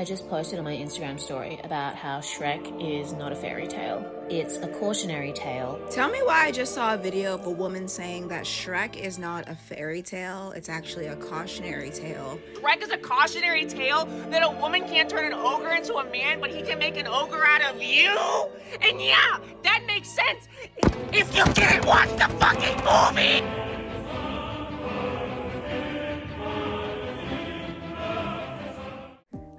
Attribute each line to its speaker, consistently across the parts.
Speaker 1: I just posted on my Instagram story about how Shrek is not a fairy tale. It's a cautionary tale.
Speaker 2: Tell me why I just saw a video of a woman saying that Shrek is not a fairy tale, it's actually a cautionary tale.
Speaker 3: Shrek is a cautionary tale that a woman can't turn an ogre into a man, but he can make an ogre out of you? And yeah, that makes sense if you didn't watch the fucking movie!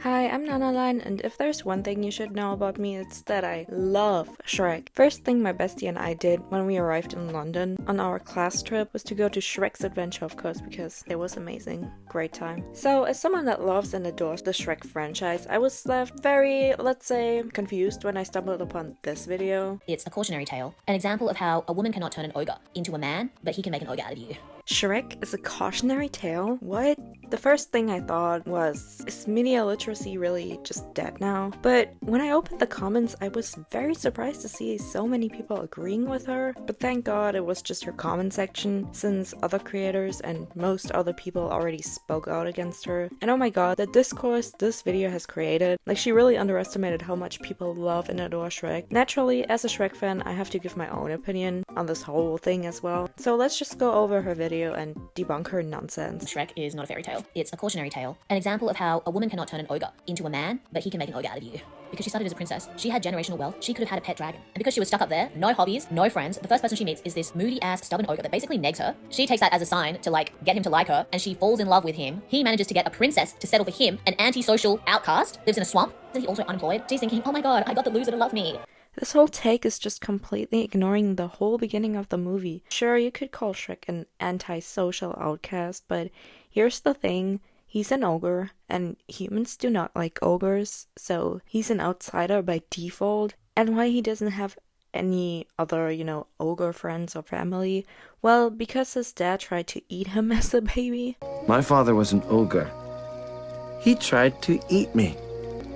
Speaker 4: Hi, I'm Nanaline, and if there's one thing you should know about me, it's that I love Shrek. First thing my bestie and I did when we arrived in London on our class trip was to go to Shrek's Adventure, of course, because it was amazing. Great time. So, as someone that loves and adores the Shrek franchise, I was left very, let's say, confused when I stumbled upon this video.
Speaker 1: It's a cautionary tale, an example of how a woman cannot turn an ogre into a man, but he can make an ogre out of you.
Speaker 4: Shrek is a cautionary tale? What? The first thing I thought was, is media literacy really just dead now? But when I opened the comments, I was very surprised to see so many people agreeing with her. But thank God it was just her comment section, since other creators and most other people already spoke out against her. And oh my god, the discourse this video has created, like she really underestimated how much people love and adore Shrek. Naturally, as a Shrek fan, I have to give my own opinion on this whole thing as well. So let's just go over her video and debunk her nonsense.
Speaker 1: Shrek is not a fairy tale. It's a cautionary tale, an example of how a woman cannot turn an ogre into a man, but he can make an ogre out of you. Because she started as a princess, she had generational wealth, she could have had a pet dragon. And because she was stuck up there, no hobbies, no friends, the first person she meets is this moody-ass, stubborn ogre that basically negs her. She takes that as a sign to, get him to like her, and she falls in love with him. He manages to get a princess to settle for him, an antisocial outcast, lives in a swamp, then he also unemployed. She's thinking, oh my god, I got the loser to love me.
Speaker 4: This whole take is just completely ignoring the whole beginning of the movie. Sure, you could call Shrek an antisocial outcast, but here's the thing. He's an ogre, and humans do not like ogres, so he's an outsider by default. And why he doesn't have any other, ogre friends or family? Well, because his dad tried to eat him as a baby.
Speaker 5: My father was an ogre. He tried to eat me.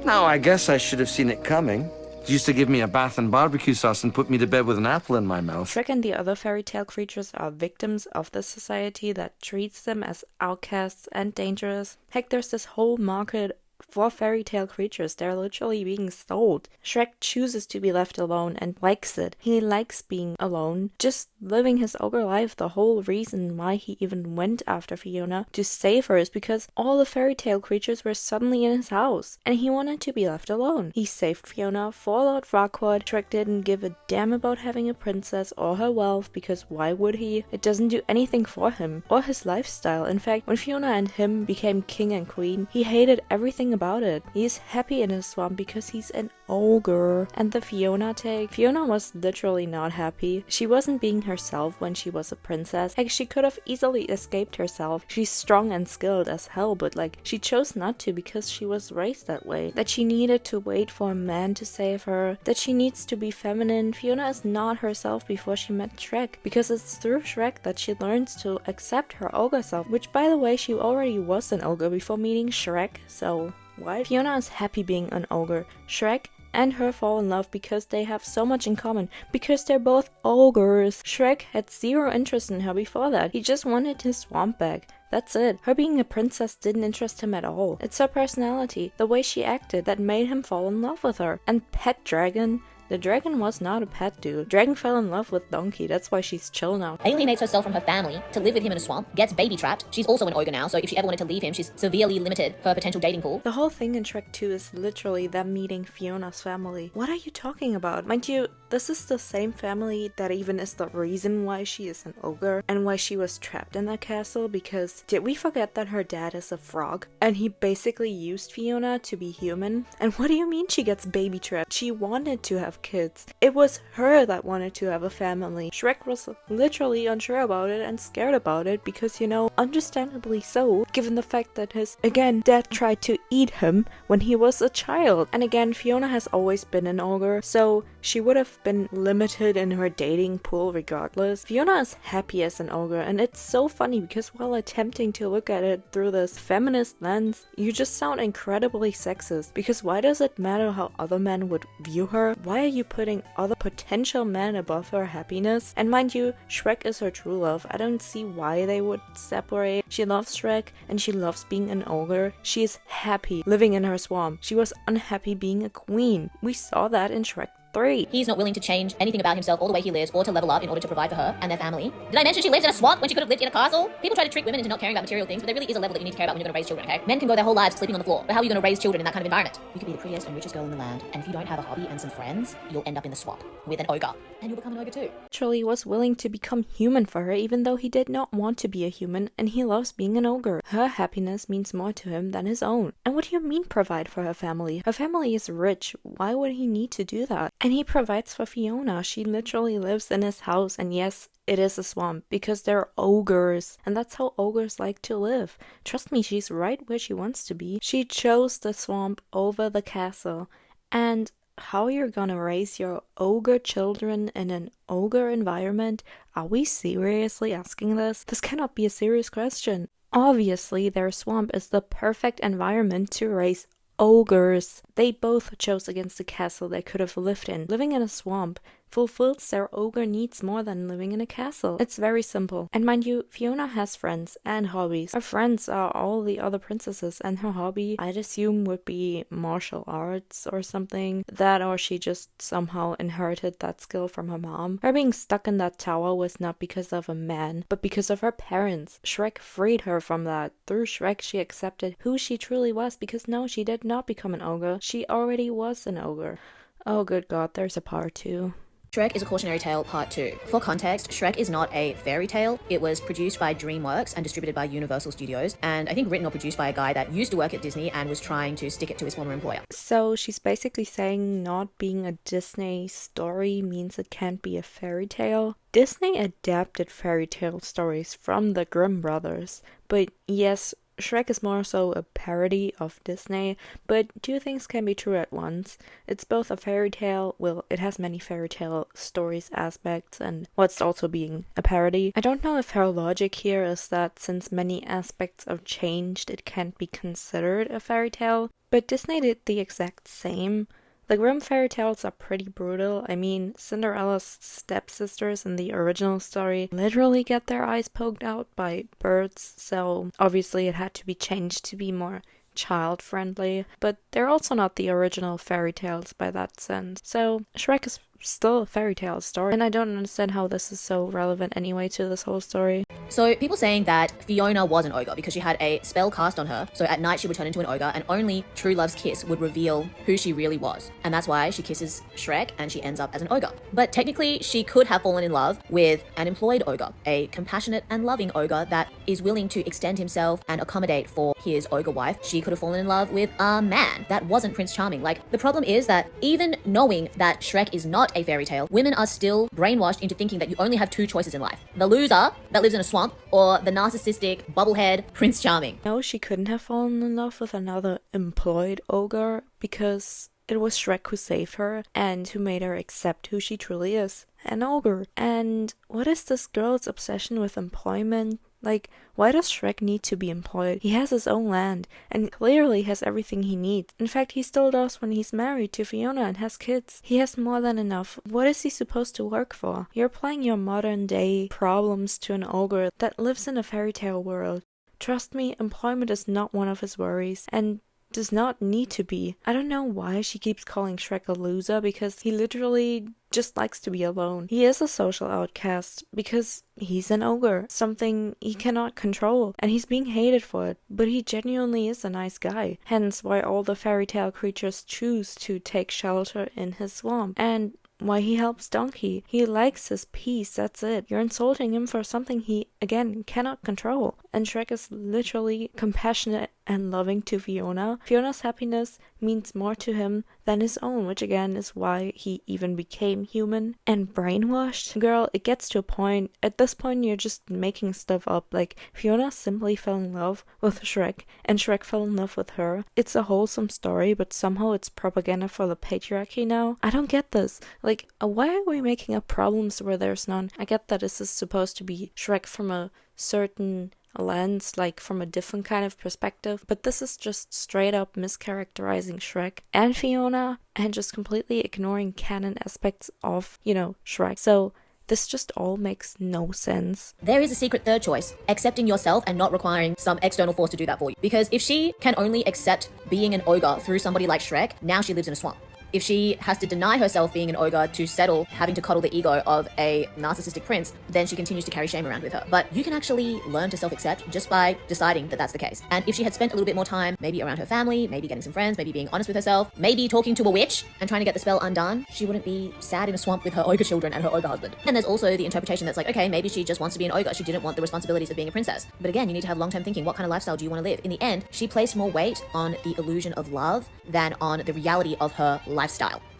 Speaker 5: Now, I guess I should have seen it coming. He used to give me a bath in barbecue sauce and put me to bed with an apple in my mouth.
Speaker 4: Shrek and the other fairy tale creatures are victims of the society that treats them as outcasts and dangerous. Heck, there's this whole market for fairy tale creatures. They're literally being sold. Shrek chooses to be left alone and likes it. He likes being alone, just living his ogre life. The whole reason why he even went after Fiona to save her is because all the fairy tale creatures were suddenly in his house, and he wanted to be left alone. He saved Fiona for Lord Farquaad. Shrek didn't give a damn about having a princess or her wealth, because why would he? It doesn't do anything for him or his lifestyle. In fact, when Fiona and him became king and queen, he hated everything about it. He's happy in his swamp because he's an ogre. And the Fiona take, Fiona was literally not happy. She wasn't being herself when she was a princess. Heck, she could have easily escaped herself. She's strong and skilled as hell, but she chose not to because she was raised that way. That she needed to wait for a man to save her. That she needs to be feminine. Fiona is not herself before she met Shrek, because it's through Shrek that she learns to accept her ogre self, which by the way, she already was an ogre before meeting Shrek, so what? Fiona is happy being an ogre. Shrek and her fall in love because they have so much in common, because they're both ogres. Shrek had zero interest in her before that. He just wanted his swamp back. That's it. Her being a princess didn't interest him at all. It's her personality, the way she acted, that made him fall in love with her. And pet dragon? The dragon was not a pet, dude. Dragon fell in love with Donkey, that's why she's chill now.
Speaker 1: Alienates herself from her family to live with him in a swamp, gets baby trapped. She's also an ogre now, so if she ever wanted to leave him, she's severely limited her potential dating pool.
Speaker 4: The whole thing in Shrek 2 is literally them meeting Fiona's family. What are you talking about? Mind you, this is the same family that even is the reason why she is an ogre and why she was trapped in that castle, because did we forget that her dad is a frog? And he basically used Fiona to be human? And what do you mean she gets baby trapped? She wanted to have kids. It was her that wanted to have a family. Shrek was literally unsure about it and scared about it because, understandably so, given the fact that his, again, dad tried to eat him when he was a child. And again, Fiona has always been an ogre, so she would have been limited in her dating pool regardless. Fiona is happy as an ogre, and it's so funny because while attempting to look at it through this feminist lens, you just sound incredibly sexist. Because why does it matter how other men would view her? Why are are you putting other potential men above her happiness? And mind you, Shrek is her true love. I don't see why they would separate. She loves Shrek and she loves being an ogre. She is happy living in her swamp. She was unhappy being a queen. We saw that in Shrek 3.
Speaker 1: He's not willing to change anything about himself or the way he lives or to level up in order to provide for her and their family. Did I mention she lives in a swamp when she could have lived in a castle? People try to trick women into not caring about material things, but there really is a level that you need to care about when you're going to raise children, okay? Men can go their whole lives sleeping on the floor, but how are you going to raise children in that kind of environment? You could be the prettiest and richest girl in the land, and if you don't have a hobby and some friends, you'll end up in the swamp with an ogre, and you'll become an ogre too.
Speaker 4: Actually was willing to become human for her even though he did not want to be a human, and he loves being an ogre. Her happiness means more to him than his own. And what do you mean provide for her family? Her family is rich. Why would he need to do that? And he provides for Fiona. She literally lives in his house, and yes, it is a swamp because they're ogres, and that's how ogres like to live. Trust me, she's right where she wants to be. She chose the swamp over the castle. And how you're gonna raise your ogre children in an ogre environment? Are we seriously asking this? This cannot be a serious question. Obviously, their swamp is the perfect environment to raise ogres. They both chose against the castle they could have lived in. Living in a swamp fulfills their ogre needs more than living in a castle. It's very simple. And mind you, Fiona has friends and hobbies. Her friends are all the other princesses, and her hobby, I'd assume, would be martial arts or something. That, or she just somehow inherited that skill from her mom. Her being stuck in that tower was not because of a man, but because of her parents. Shrek freed her from that. Through Shrek, she accepted who she truly was, because no, she did not become an ogre. She already was an ogre. Oh good god, there's a part 2.
Speaker 1: Shrek is a Cautionary Tale Part 2. For context, Shrek is not a fairy tale. It was produced by DreamWorks and distributed by Universal Studios, and I think written or produced by a guy that used to work at Disney and was trying to stick it to his former employer.
Speaker 4: So she's basically saying not being a Disney story means it can't be a fairy tale. Disney adapted fairy tale stories from the Grimm brothers, but yes, Shrek is more so a parody of Disney, but two things can be true at once. It's both a fairy tale, well, it has many fairy tale stories aspects, and what's also being a parody. I don't know if her logic here is that since many aspects are changed, it can't be considered a fairy tale, but Disney did the exact same. The Grimm fairy tales are pretty brutal. I mean, Cinderella's stepsisters in the original story literally get their eyes poked out by birds, so obviously it had to be changed to be more child-friendly, but they're also not the original fairy tales by that sense. So Shrek is still a fairy tale story, and I don't understand how this is so relevant anyway to this whole story.
Speaker 1: So people saying that Fiona was an ogre because she had a spell cast on her, so at night she would turn into an ogre and only true love's kiss would reveal who she really was. And that's why she kisses Shrek and she ends up as an ogre. But technically she could have fallen in love with an employed ogre, a compassionate and loving ogre that is willing to extend himself and accommodate for his ogre wife. She could have fallen in love with a man that wasn't Prince Charming. Like, the problem is that even knowing that Shrek is not a fairy tale, women are still brainwashed into thinking that you only have two choices in life. The loser that lives in a swamp or the narcissistic bubblehead Prince Charming.
Speaker 4: No, she couldn't have fallen in love with another employed ogre because it was Shrek who saved her and who made her accept who she truly is, an ogre. And what is this girl's obsession with employment? Like, why does Shrek need to be employed? He has his own land, and clearly has everything he needs. In fact, he still does when he's married to Fiona and has kids. He has more than enough. What is he supposed to work for? You're applying your modern day problems to an ogre that lives in a fairy tale world. Trust me, employment is not one of his worries, and does not need to be. I don't know why she keeps calling Shrek a loser, because he literally just likes to be alone. He is a social outcast because he's an ogre, something he cannot control, and he's being hated for it, but he genuinely is a nice guy. Hence why all the fairy tale creatures choose to take shelter in his swamp, and why he helps Donkey. He likes his peace, that's it. You're insulting him for something he, again, cannot control. And Shrek is literally compassionate and loving to Fiona. Fiona's happiness means more to him than his own, which again is why he even became human and brainwashed. Girl, it gets to a point, at this point you're just making stuff up. Like, Fiona simply fell in love with Shrek, and Shrek fell in love with her. It's a wholesome story, but somehow it's propaganda for the patriarchy now. I don't get this. Like, why are we making up problems where there's none? I get that this is supposed to be Shrek from a certain lens, like from a different kind of perspective, but this is just straight up mischaracterizing Shrek and Fiona and just completely ignoring canon aspects of, Shrek. So this just all makes no sense.
Speaker 1: There is a secret third choice, accepting yourself and not requiring some external force to do that for you. Because if she can only accept being an ogre through somebody like Shrek, now she lives in a swamp. If she has to deny herself being an ogre to settle having to cuddle the ego of a narcissistic prince, then she continues to carry shame around with her. But you can actually learn to self-accept just by deciding that that's the case. And if she had spent a little bit more time, maybe around her family, maybe getting some friends, maybe being honest with herself, maybe talking to a witch and trying to get the spell undone, she wouldn't be sad in a swamp with her ogre children and her ogre husband. And there's also the interpretation that's like, okay, maybe she just wants to be an ogre. She didn't want the responsibilities of being a princess. But again, you need to have long-term thinking. What kind of lifestyle do you want to live? In the end, she placed more weight on the illusion of love than on the reality of her lifestyle.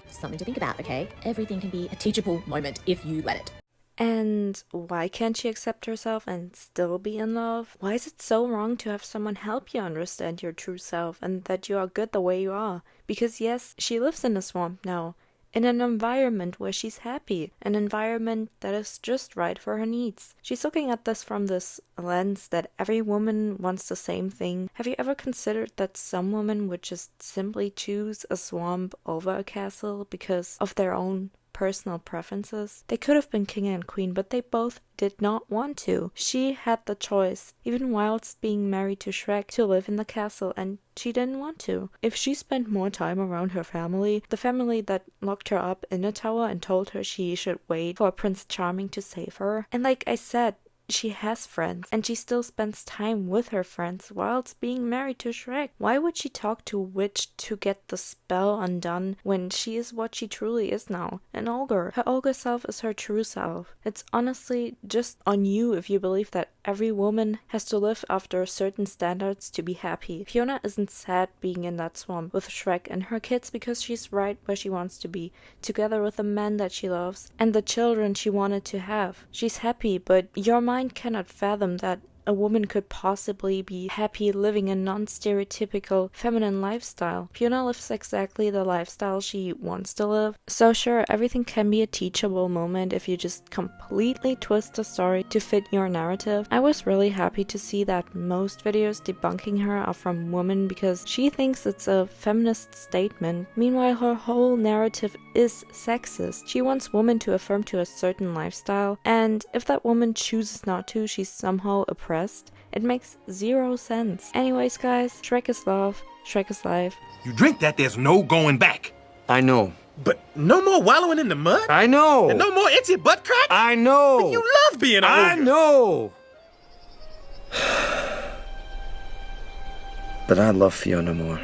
Speaker 1: Something to think about, okay? Everything can be a teachable moment if you let it.
Speaker 4: And why can't she accept herself and still be in love? Why is it so wrong to have someone help you understand your true self and that you are good the way you are? Because yes, she lives in a swamp now, in an environment where she's happy, an environment that is just right for her needs. She's looking at this from this lens that every woman wants the same thing. Have you ever considered that some women would just simply choose a swamp over a castle because of their own personal preferences? They could have been king and queen, but they both did not want to. She had the choice, even whilst being married to Shrek, to live in the castle, and she didn't want to. If she spent more time around her family, the family that locked her up in a tower and told her she should wait for Prince Charming to save her, and like I said, she has friends, and she still spends time with her friends whilst being married to Shrek. Why would she talk to a witch to get the spell undone when she is what she truly is now, an ogre? Her ogre self is her true self. It's honestly just on you if you believe that every woman has to live after certain standards to be happy. Fiona isn't sad being in that swamp with Shrek and her kids because she's right where she wants to be, together with the man that she loves and the children she wanted to have. She's happy, but your mind cannot fathom that a woman could possibly be happy living a non-stereotypical feminine lifestyle. Fiona lives exactly the lifestyle she wants to live. So sure, everything can be a teachable moment if you just completely twist the story to fit your narrative. I was really happy to see that most videos debunking her are from women because she thinks it's a feminist statement. Meanwhile, her whole narrative is sexist. She wants women to affirm to a certain lifestyle, and if that woman chooses not to, she's somehow oppressed. It makes zero sense. Anyways, guys, Shrek is love, Shrek is life.
Speaker 6: You drink that, there's no going back.
Speaker 5: I know.
Speaker 6: But no more wallowing in the mud?
Speaker 5: I know.
Speaker 6: And no more itchy butt crack?
Speaker 5: I know.
Speaker 6: But you love being an ogre.
Speaker 5: I know. But I love Fiona more.